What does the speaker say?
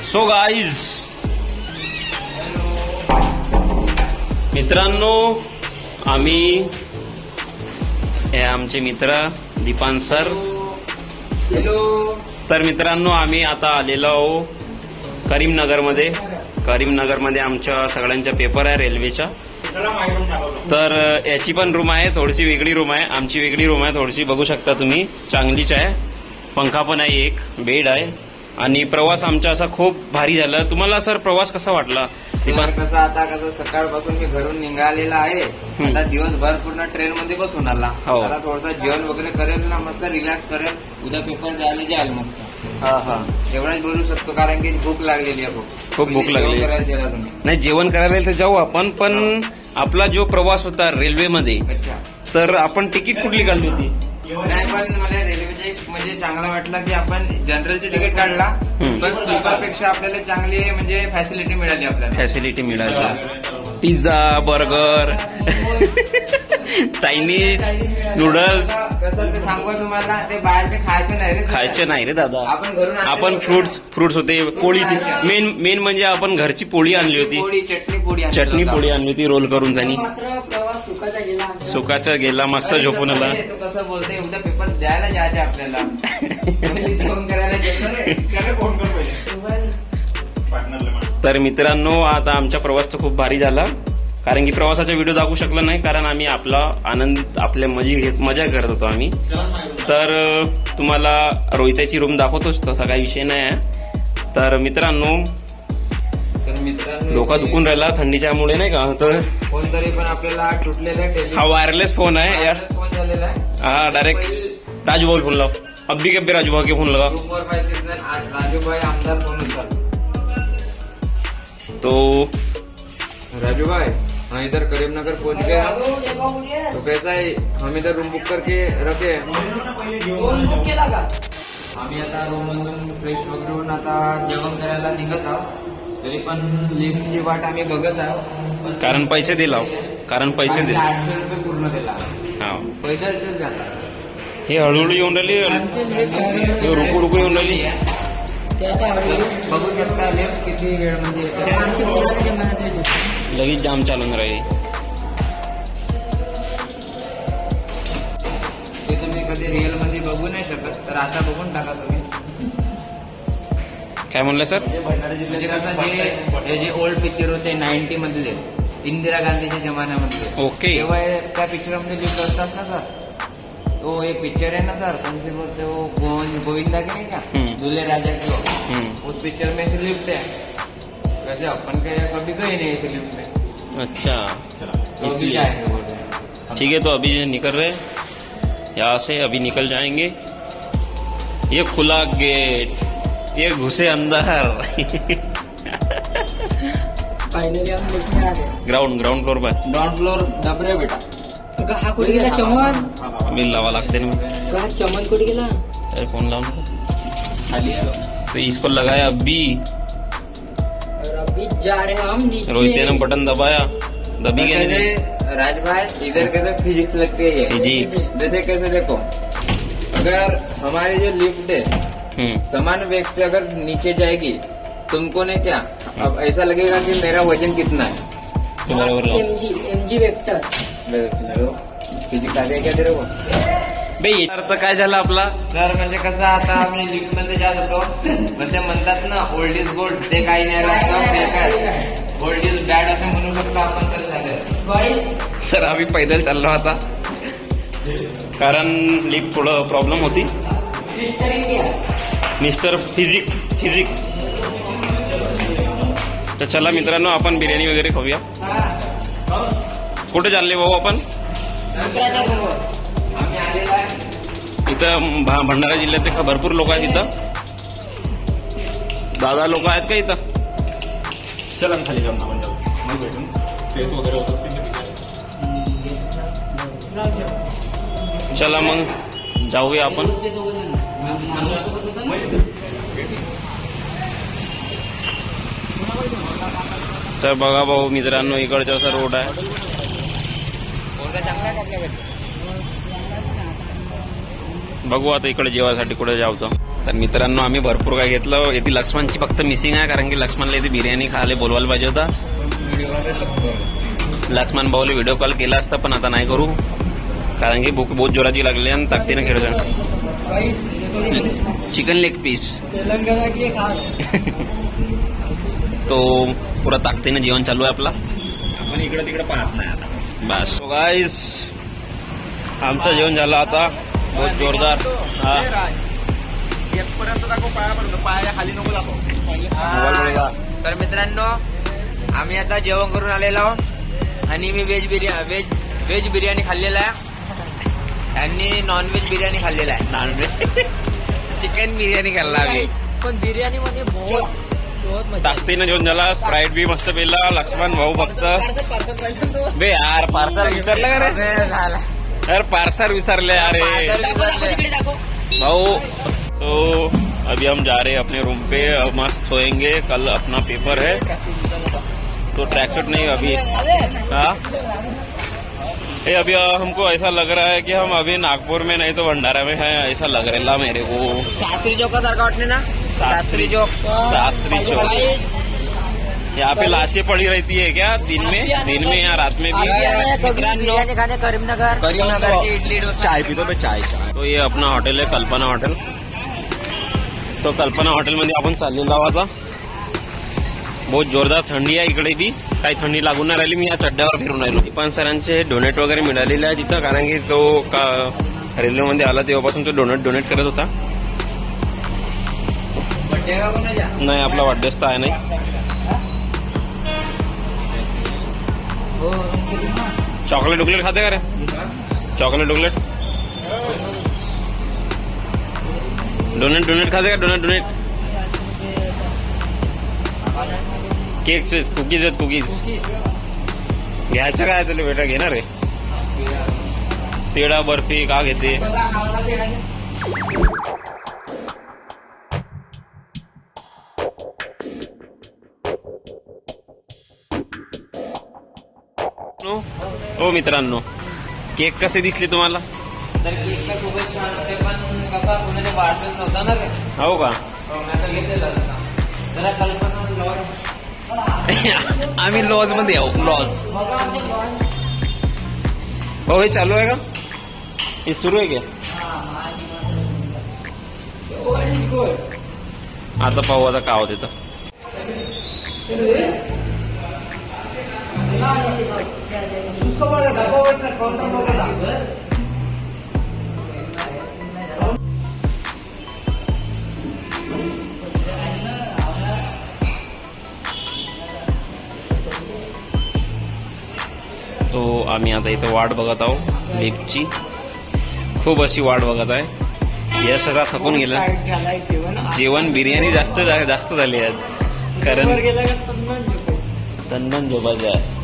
So guys मित्रांनो, आम्ही हे आमचे मित्र दीपान सर. हॅलो. तर मित्रांनो, आम्ही आता आलेलो आहो करीमनगरमध्ये. करीमनगरमध्ये आमच्या सगळ्यांचा पेपर आहे रेल्वेचा. तर याची पण रूम आहे, थोडीशी वेगळी रूम आहे. आमची वेगळी रूम आहे थोडीशी, बघू शकता तुम्ही. चांगलीच आहे, पंखा पण आहे, एक बेड आहे. आणि प्रवास आमचा असा खूप भारी झाला. तुम्हाला सर प्रवास कसा वाटला? कसं आता कसं सकाळपासून मी घरून निघालेला आहे. आता दिवसभर पूर्ण ट्रेन मध्ये बसून आला. आता थोडंसं जेवण वगैरे करेल ना, मस्त रिलॅक्स करेल. उद्या पेपर द्यायला जाईल मस्त. एवढंच बोलू शकतो, कारण की भूक लागलेली आहे. खूप भूक लागली. नाही, जेवण करायला तर जाऊ आपण, पण आपला जो प्रवास होता रेल्वेमध्ये, तर आपण तिकीट कुठली काढली होती? नाही, पण मला रेल्वेचे म्हणजे चांगला वाटला की आपण जनरलची तिकीट काढला, पण स्लीपरपेक्षा आपल्याला चांगली म्हणजे फॅसिलिटी मिळाली. आपल्याला फॅसिलिटी मिळाली. Pizza, burger, Chinese, noodles. कसं ते सांगू तुम्हाला, ते बाहेरचे खायचे नाही रे दादा. आपण फ्रुट्स होते, पोळी. मेन म्हणजे आपण घरची पोळी आणली होती, चटणी पोळी आणली होती रोल करून. त्यांनी सुकाचा गेला, मस्त झोपून आला. कसं बोलते, उद्या पेपर द्यायला जायचे आपल्याला. तर मित्रांनो, आता आमचा प्रवास तर खूप भारी झाला. कारण की प्रवासाचा व्हिडिओ दाखवू शकला नाही, कारण आम्ही आपला आनंद आपल्या मजा करत होतो आम्ही. तर तुम्हाला रोहिताची रूम दाखवतोच, तसा काही विषय नाही आहे. तर मित्रांनो, डोका दुखून राहिला थंडीच्यामुळे, नाही का? तर फोन तरी पण आपल्याला तुटलेला. हा वायरलेस फोन आहे यार. फोन झालेला आहे. हाँ, डायरेक्ट राजू भाई फोन लाओ. अभी के राजू भाई के फोन लगा. राजू भाई आमदार फोन उठा. तो राजू भाई, हम इधर करीमनगर पहुंच गए. तो कैसा है, हम इधर रूम बुक करके रखे. आम्ही आता रूम मधून फ्रेश वगैरे होऊन आता जेवण करायला निघत आहोत. तरी पण लिफ्टची वाट आम्ही बघत आहोत, कारण पैसे दिला. 800 रुपये पूर्ण दिला. हा, पैदलच जाता. हे हळूहळू येऊन राहिली, रुकू येऊन राहिली. बघू शकता लिफ्ट किती वेळ मध्ये लगेच जाम चालून राहील. ते तुम्ही कधी रिअल मध्ये बघू नाही शकत, तर आता बघून टाका तुम्ही. काय म्हणलं सर? म्हणजे कसं जे ओल्ड पिक्चर होते 90 मधले, इंदिरा गांधीच्या जमान्यामधले, ओके, तेव्हा त्या पिक्चर मध्ये लिफ्ट असतात ना सर. तो एक पिक्चर है ना सर, कौन से बोलते हो, गोविंदा की नहीं क्या, दूल्हे राजा की. उस पिक्चर में से लिफ्ट है. वैसे अपन के कभी गए नहीं ऐसे लिफ्ट में. अच्छा, इसलिए ठीक है. तो अभी निकल रहे यहाँ से, अभी निकल जाएंगे. ये खुला गेट, ये घुसे अंदर. फाइनली हम लिफ्ट में आ गए. ग्राउंड फ्लोर पर. ग्राउंड फ्लोर डबरे बेटा. हा कुठे गेला चमन? बिल लावा लागते ना. का चमन कुठे गेला? अरे फोन लावून खाली. तो इसको लगाया अभी, और अभी जा रहे हैं हम नीचे. रोहित ने बटन दबाया, दबी गए. राज भाई, इधर कैसे फिजिक्स लगती है. फिजिक्स जैसे कैसे देखो, अगर हमारी जो लिफ्ट है समान वेग से अगर नीचे जाएगी, तुमको ने क्या अब ऐसा लगेगा कि मेरा वजन कितना है. MG vector. फिजिक्स आते क्या तेरे को बे? अर्थ काय झाला आपला सर? म्हणजे कसं, आता आम्ही लिफ्ट मध्ये जात होतो, म्हणजे म्हणतात ना ओल्ड इज गोल्ड, ते काही नाही राहत. ओल्ड इज बॅड असं म्हणू शकतो आपण. तर झालं सर, आम्ही पैदल चाललो आता, कारण लिफ्ट थोडं प्रॉब्लेम होती. Mister physics. तर चला मित्रांनो, आपण बिर्याणी वगैरे खाऊया. कुठे चालले भाऊ आपण? इथं भंडारा जिल्ह्यातले भरपूर लोक आहेत. इथं दादा लोक आहेत का इथं? चला खाली जाऊन आपण जाऊ, मग भेटून फेस वगैरे होतं. चला मग जाऊया आपण. तर बघा भाऊ मित्रांनो, इकडचा असा रोड आहे. बघू आता इकडे जेवायसाठी कुठे जायचं. तर मित्रांनो आम्ही भरपूर काय घेतलं. येथे लक्ष्मणची फक्त मिसिंग आहे, कारण की लक्ष्मणला येथे बिर्याणी खायला बोलवायला पाहिजे होता. लक्ष्मण भाऊला व्हिडिओ कॉल केला असता, पण आता नाही करू, कारण की भूक बहुत जोराची लागली आणि ताकदीनं खेळतो. चिकन लेग पीस तो पुरा ताकदीनं जेवण चालू आहे आपला. आपण इकडे तिकडे पाहत नाही आता. बस गाईस आमचं जेवण झालं आता बहुत जोरदार. हा येतपर्यंत दाखव पायापर्यंत, पाया खाली नको दाखव. तर मित्रांनो आम्ही आता जेवण करून आलेलो आहोत आणि मी व्हेज बिर्याणी खाल्लेला आहे आणि नॉनव्हेज बिर्याणी खाल्लेला आहे. नॉनव्हेज चिकन बिर्याणी खाल्ला आम्ही, पण बिर्याणी मध्ये ताकदीनं जेवण झाला. स्प्राईट बी मस्त पेला. लक्ष्मण भाऊ फक्त बे यार पार्सल विचारलं का रे? यार पार्सल विचारले अरे भाऊ. तो अभी हम जा रहे हैं अपने रूम पे, अब मस्त सोएंगे. कल अपना पेपर है तो ट्रैक सूट नहीं अभी. हाँ अभी हमको ऐसा लग रहा है कि हम अभी नागपुर में नहीं तो भंडारा में है, ऐसा लग रहा है मेरे को. शास्त्री चौक का सारखा वाटने ना. शास्त्री चौक यहाँ पे लाशें पड़ी रहती है क्या दिन में या रात में भी? करीमनगर की इडली चाय पी दो बे, चाय. तो ये अपना हॉटेल आहे कल्पना हॉटेल. तो कल्पना हॉटेलमध्ये आपण चाललेलो आहोत आता. बहुत जोरदार थंडी आहे इकडे बी, काही थंडी लागून नाही राहिली. मी या चड्ड्यावर फिरून राहिलो. पण सरांचे डोनेट वगैरे मिळालेले आहे तिथं, कारण की तो रेल्वेमध्ये आला तेव्हापासून तो डोनेट करत होता. नाही आपला वाढदिवस तर आहे नाही. चॉकलेट खाते का रे? चॉकलेट डोनेट खाते का? डोनेट केक कुकीज आहेत. कुकीज घ्यायचं काय तुला बेटा? घेणार रे पेढा बर्फी का घेते? हो मित्रांनो केक कसे दिसले तुम्हाला? तर केकला खूपच छान होते, पण कसा कोणाच्या वाढदिवस नव्हता ना रे. हो का? घेतलेला जरा कल्पना लॉज. आम्ही लॉज मध्ये आहो. लॉज हो हे चालू आहे का? हे सुरू आहे का? आता पाहू आता का होत तिथं. तो आम्ही आता इथं वाट बघत आहोत लिफ्टची. खूप अशी वाट बघत आहे. यश आता थकून गेला. जेवण बिर्याणी जास्त झाली आज, कारण तंदन झोपायचं आहे.